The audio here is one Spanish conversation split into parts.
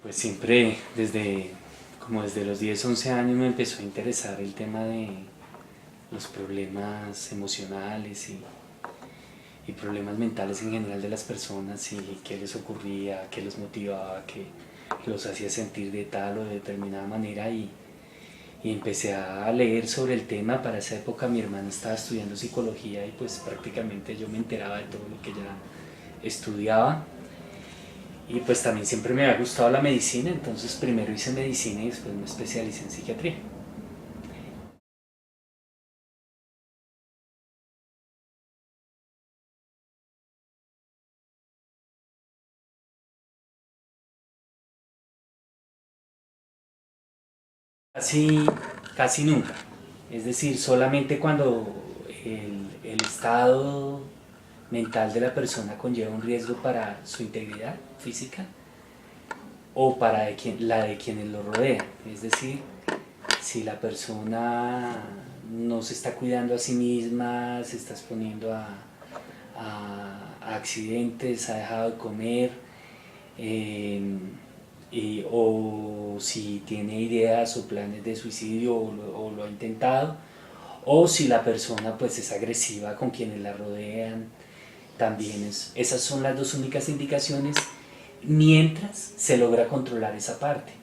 Pues siempre desde los 10 11 años me empezó a interesar el tema de los problemas emocionales y problemas mentales en general de las personas y qué les ocurría, qué los motivaba, qué los hacía sentir de tal o de determinada manera y empecé a leer sobre el tema. Para esa época mi hermana estaba estudiando psicología y pues prácticamente yo me enteraba de todo lo que ella estudiaba. Y pues también siempre me había gustado la medicina, entonces primero hice medicina y después me especialicé en psiquiatría. Casi, casi nunca. Es decir, solamente cuando el estado mental de la persona conlleva un riesgo para su integridad física o para la de quienes lo rodean. Es decir, si la persona no se está cuidando a sí misma, se está exponiendo a accidentes, ha dejado de comer, eh, o si tiene ideas o planes de suicidio o lo ha intentado, o si la persona pues es agresiva con quienes la rodean, también esas son las dos únicas indicaciones mientras se logra controlar esa parte.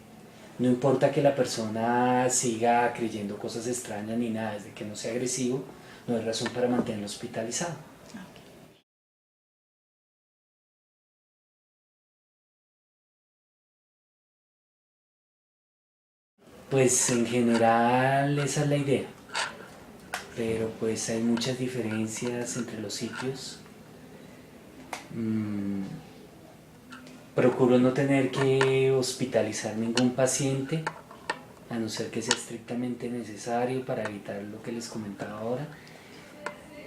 No importa que la persona siga creyendo cosas extrañas ni nada, desde que no sea agresivo, no hay razón para mantenerlo hospitalizado. Pues en general esa es la idea, pero pues hay muchas diferencias entre los sitios. Mm, Procuro no tener que hospitalizar ningún paciente, a no ser que sea estrictamente necesario para evitar lo que les comentaba ahora,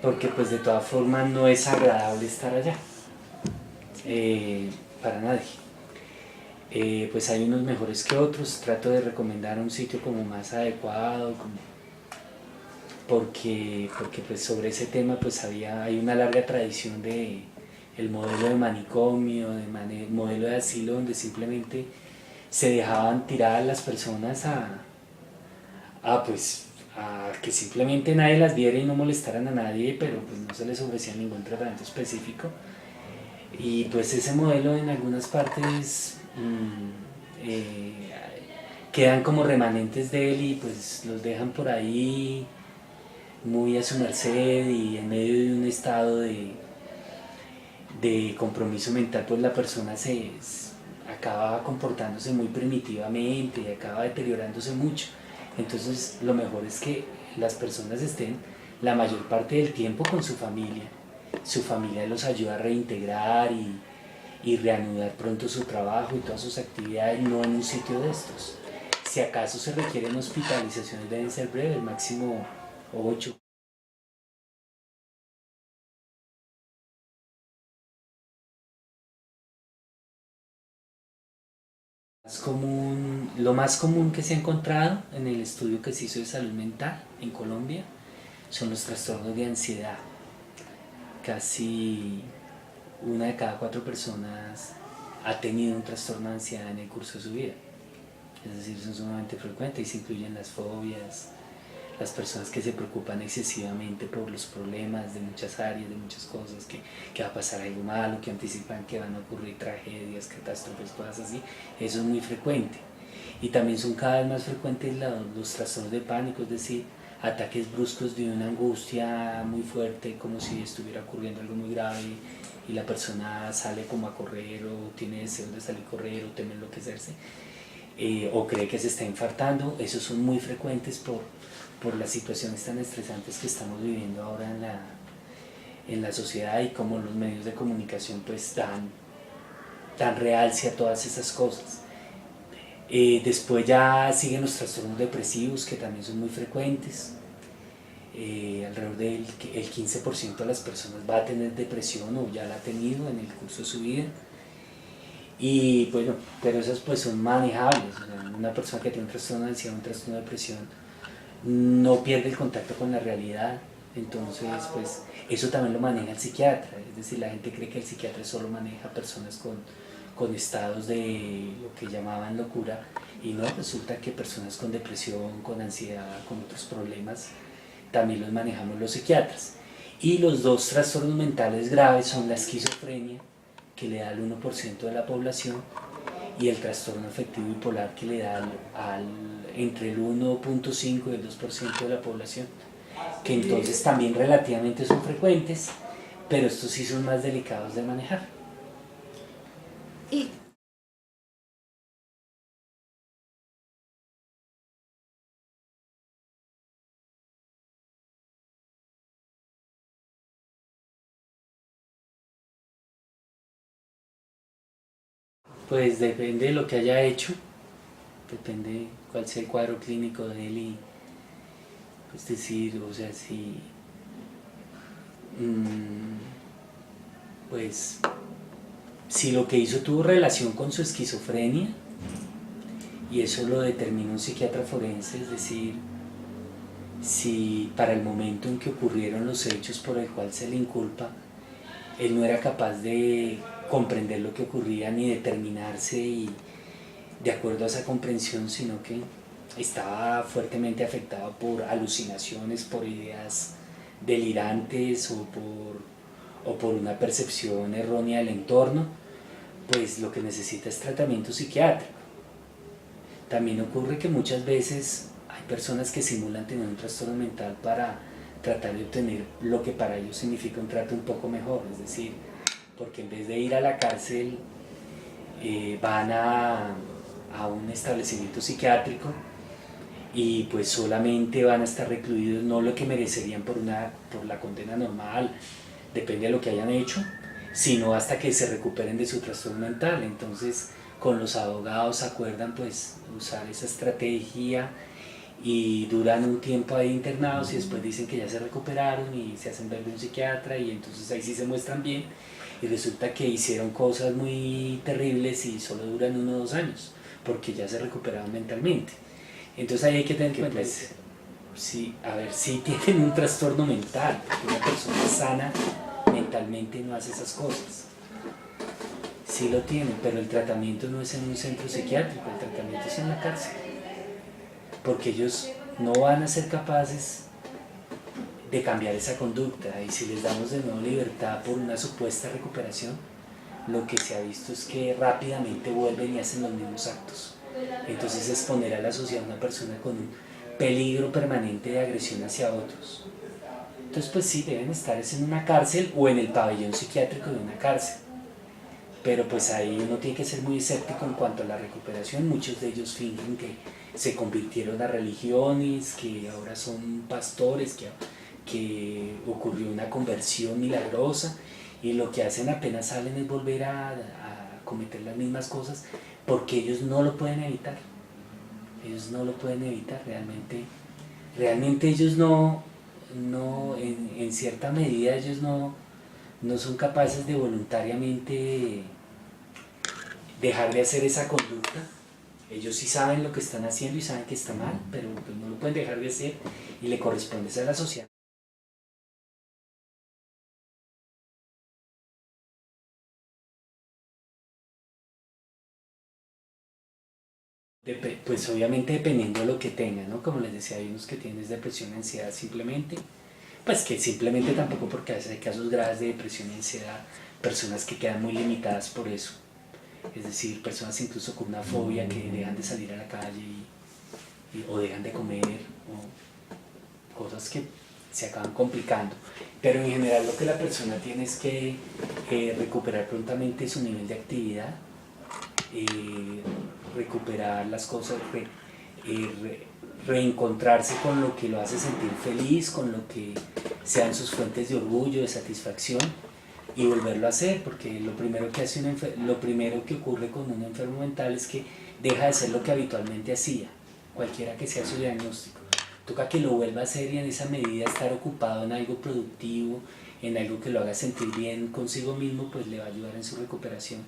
porque pues de todas formas no es agradable estar allá, para nadie. Pues hay unos mejores que otros, trato de recomendar un sitio como más adecuado, porque pues sobre ese tema pues hay una larga tradición de el modelo de manicomio, modelo de asilo, donde simplemente se dejaban tiradas las personas pues a que simplemente nadie las viera y no molestaran a nadie, pero pues no se les ofrecía ningún tratamiento específico. Y pues ese modelo en algunas partes quedan como remanentes de él y pues los dejan por ahí muy a su merced, y en medio de un estado de compromiso mental pues la persona acaba comportándose muy primitivamente y acaba deteriorándose mucho. Entonces lo mejor es que las personas estén la mayor parte del tiempo con su familia los ayuda a reintegrar y reanudar pronto su trabajo y todas sus actividades, no en un sitio de estos. Si acaso se requieren hospitalizaciones, deben ser breves, máximo 8. Lo más común que se ha encontrado en el estudio que se hizo de salud mental en Colombia son los trastornos de ansiedad. Casi una de cada 4 personas ha tenido un trastorno de ansiedad en el curso de su vida. Es decir, son sumamente frecuentes y se incluyen las fobias, las personas que se preocupan excesivamente por los problemas de muchas áreas, de muchas cosas, que va a pasar algo malo, que anticipan que van a ocurrir tragedias, catástrofes, cosas así. Eso es muy frecuente. Y también son cada vez más frecuentes los trastornos de pánico, es decir, ataques bruscos de una angustia muy fuerte, como si estuviera ocurriendo algo muy grave y la persona sale como a correr o tiene deseos de salir a correr o teme enloquecerse, o cree que se está infartando. Esos son muy frecuentes por las situaciones tan estresantes que estamos viviendo ahora en la sociedad, y como los medios de comunicación pues dan realce a todas esas cosas. Después ya siguen los trastornos depresivos, que también son muy frecuentes. Alrededor del el 15% de las personas va a tener depresión o ya la ha tenido en el curso de su vida. Y bueno, pero esas pues son manejables. O sea, una persona que tiene un trastorno de ansiedad, un trastorno de depresión, no pierde el contacto con la realidad. Entonces, pues eso también lo maneja el psiquiatra. Es decir, la gente cree que el psiquiatra solo maneja personas con estados de lo que llamaban locura, y no, resulta que personas con depresión, con ansiedad, con otros problemas, también los manejamos los psiquiatras. Y los dos trastornos mentales graves son la esquizofrenia, que le da al 1% de la población, y el trastorno afectivo bipolar, que le da entre el 1.5 y el 2% de la población, que entonces también relativamente son frecuentes, pero estos sí son más delicados de manejar. Y Pues depende de lo que haya hecho, depende cuál sea el cuadro clínico de él, y es decir, o sea, si pues si lo que hizo tuvo relación con su esquizofrenia y eso lo determina un psiquiatra forense, es decir, si para el momento en que ocurrieron los hechos por el cual se le inculpa, él no era capaz de comprender lo que ocurría ni determinarse y de acuerdo a esa comprensión, sino que estaba fuertemente afectado por alucinaciones, por ideas delirantes o por una percepción errónea del entorno, pues lo que necesita es tratamiento psiquiátrico. También ocurre que muchas veces hay personas que simulan tener un trastorno mental para tratar de obtener lo que para ellos significa un trato un poco mejor, es decir, porque en vez de ir a la cárcel van a un establecimiento psiquiátrico y pues solamente van a estar recluidos no lo que merecerían por la condena normal, depende de lo que hayan hecho, sino hasta que se recuperen de su trastorno mental. Entonces con los abogados acuerdan pues usar esa estrategia y duran un tiempo ahí internados y después dicen que ya se recuperaron y se hacen ver de un psiquiatra y entonces ahí sí se muestran bien y resulta que hicieron cosas muy terribles y solo duran 1 o 2 años porque ya se recuperaron mentalmente. Entonces ahí hay que tener en cuenta, pues, sí, a ver, sí tienen un trastorno mental, porque una persona sana mentalmente no hace esas cosas. Sí lo tienen, pero el tratamiento no es en un centro psiquiátrico, el tratamiento es en la cárcel. Porque ellos no van a ser capaces de cambiar esa conducta y si les damos de nuevo libertad por una supuesta recuperación, lo que se ha visto es que rápidamente vuelven y hacen los mismos actos. Entonces es poner a la sociedad a una persona con un peligro permanente de agresión hacia otros. Entonces pues sí, deben estar en una cárcel o en el pabellón psiquiátrico de una cárcel. Pero pues ahí uno tiene que ser muy escéptico en cuanto a la recuperación. Muchos de ellos fingen que se convirtieron a religiones, que ahora son pastores, que ocurrió una conversión milagrosa y lo que hacen apenas salen es volver a cometer las mismas cosas porque ellos no lo pueden evitar. Ellos no lo pueden evitar, realmente ellos no en cierta medida ellos no son capaces de voluntariamente dejar de hacer esa conducta. Ellos sí saben lo que están haciendo y saben que está mal, pero pues no lo pueden dejar de hacer y le corresponde a la sociedad. Pues obviamente dependiendo de lo que tengan, ¿no? Como les decía, hay unos que tienen depresión y ansiedad simplemente, pues que simplemente tampoco, porque a veces hay casos graves de depresión y ansiedad, personas que quedan muy limitadas por eso, es decir, personas incluso con una fobia que dejan de salir a la calle o dejan de comer, o cosas que se acaban complicando. Pero en general lo que la persona tiene es que recuperar prontamente su nivel de actividad, recuperar las cosas, reencontrarse con lo que lo hace sentir feliz, con lo que sean sus fuentes de orgullo, de satisfacción, y volverlo a hacer, porque lo primero que ocurre con un enfermo mental es que deja de ser lo que habitualmente hacía, cualquiera que sea su diagnóstico. Toca que lo vuelva a hacer y en esa medida estar ocupado en algo productivo, en algo que lo haga sentir bien consigo mismo, pues le va a ayudar en su recuperación.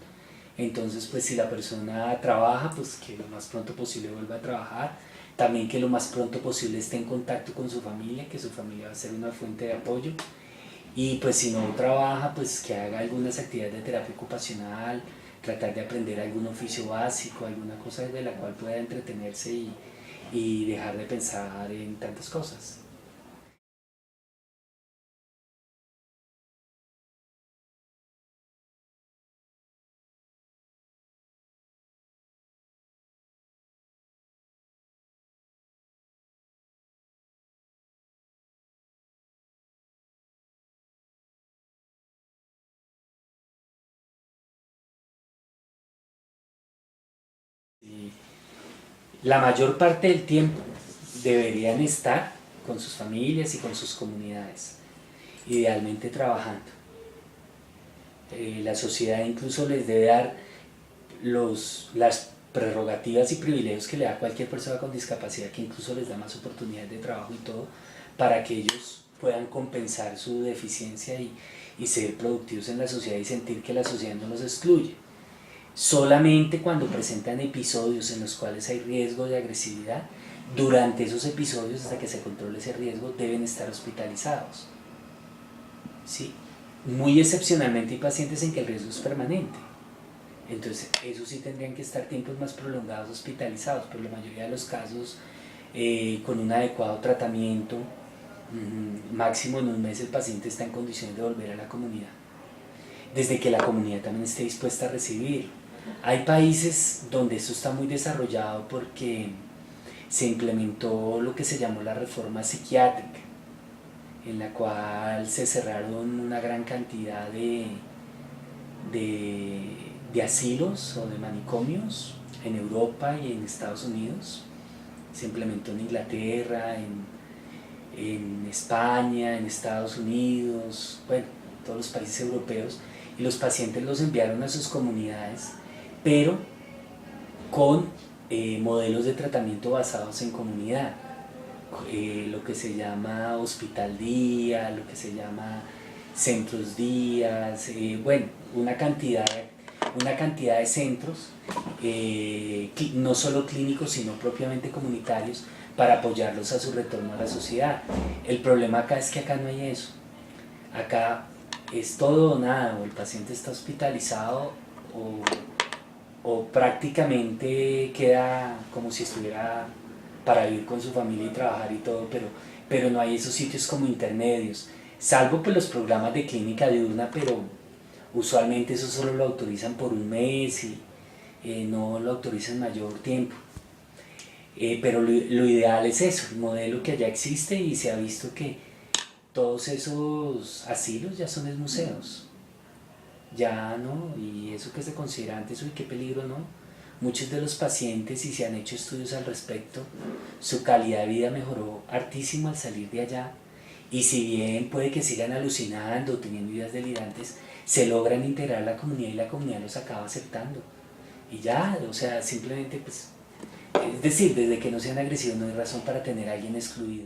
Entonces, pues si la persona trabaja, pues que lo más pronto posible vuelva a trabajar, también que lo más pronto posible esté en contacto con su familia, que su familia va a ser una fuente de apoyo, y pues si no trabaja, pues que haga algunas actividades de terapia ocupacional, tratar de aprender algún oficio básico, alguna cosa de la cual pueda entretenerse y dejar de pensar en tantas cosas. Y la mayor parte del tiempo deberían estar con sus familias y con sus comunidades, idealmente trabajando. La sociedad incluso les debe dar las prerrogativas y privilegios que le da cualquier persona con discapacidad, que incluso les da más oportunidades de trabajo y todo, para que ellos puedan compensar su deficiencia y ser productivos en la sociedad y sentir que la sociedad no los excluye. Solamente cuando presentan episodios en los cuales hay riesgo de agresividad, durante esos episodios, hasta que se controle ese riesgo, deben estar hospitalizados. ¿Sí? Muy excepcionalmente hay pacientes en que el riesgo es permanente. Entonces, eso sí tendrían que estar tiempos más prolongados hospitalizados, pero la mayoría de los casos, con un adecuado tratamiento, máximo en un mes el paciente está en condiciones de volver a la comunidad, desde que la comunidad también esté dispuesta a recibirlo. Hay países donde esto está muy desarrollado porque se implementó lo que se llamó la reforma psiquiátrica, en la cual se cerraron una gran cantidad de asilos o de manicomios en Europa y en Estados Unidos. Se implementó en Inglaterra, en España, en Estados Unidos, bueno, todos los países europeos, y los pacientes los enviaron a sus comunidades, pero con modelos de tratamiento basados en comunidad, lo que se llama hospital día, lo que se llama centros días, bueno, una cantidad de centros, no solo clínicos, sino propiamente comunitarios, para apoyarlos a su retorno a la sociedad. El problema acá es que acá no hay eso. Acá es todo o nada, o el paciente está hospitalizado o prácticamente queda como si estuviera para vivir con su familia y trabajar y todo, pero no hay esos sitios como intermedios, salvo pues los programas de clínica diurna, pero usualmente eso solo lo autorizan por un mes y no lo autorizan mayor tiempo. Pero lo ideal es eso, el modelo que allá existe, y se ha visto que todos esos asilos ya son museos, ya no, y eso que se considera antes, uy, qué peligro, no. Muchos de los pacientes, y se han hecho estudios al respecto, su calidad de vida mejoró hartísimo al salir de allá, y si bien puede que sigan alucinando, teniendo ideas delirantes, se logran integrar a la comunidad y la comunidad los acaba aceptando. Y ya, o sea, simplemente pues, es decir, desde que no sean agresivos no hay razón para tener a alguien excluido.